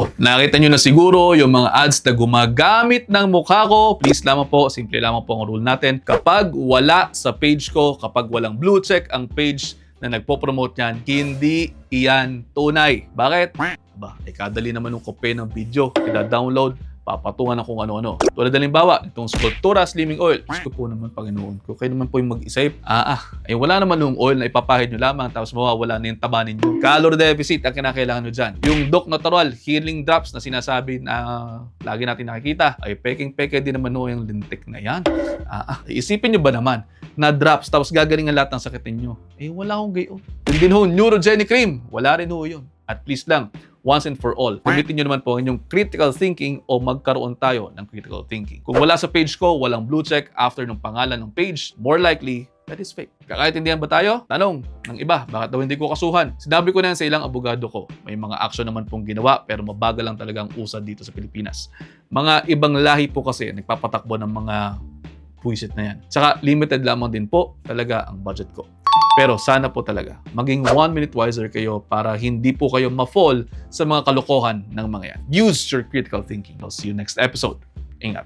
So, nakita nyo na siguro yung mga ads na gumagamit ng mukha ko. Please lamang po, simple lamang po ang rule natin. Kapag wala sa page ko, kapag walang blue check ang page na nagpo-promote yan, hindi iyan tunay. Bakit? Ba, kadali naman yung copy ng video. Ida-download, papatungan ng kung ano-ano. Tulad halimbawa, itong Sculptura Slimming Oil. Gusto po naman, Panginoon ko. Kayo naman po yung mag-isip. Wala naman yung oil na ipapahid nyo lamang tapos mawawala na yung taba ninyo. Calorie deficit ang kinakailangan nyo dyan. Yung Doc Natural Healing Drops na sinasabi na lagi natin nakikita, ay peking-peke din naman ho yung lintik na yan. Isipin nyo ba naman na drops tapos gagaling ang lahat ng sakit ninyo? Wala akong gayon. Yung din ho, Neurogenic Cream. Wala rin ho yun. At please lang, once and for all, gamitin nyo naman po ang inyong critical thinking o magkaroon tayo ng critical thinking. Kung wala sa page ko, walang blue check after ng pangalan ng page, more likely, that is fake. Kakaintindihan ba tayo? Tanong ng iba, bakit daw hindi ko kasuhan? Sinabi ko na yan sa ilang abogado ko. May mga action naman pong ginawa pero mabagal lang talaga ang usad dito sa Pilipinas. Mga ibang lahi po kasi nagpapatakbo ng mga puwisit na yan. Tsaka limited lamang din po talaga ang budget ko. Pero sana po talaga, maging 1 minute wiser kayo para hindi po kayo ma-fall sa mga kalokohan ng mga yan. Use your critical thinking. I'll see you next episode. Ingat.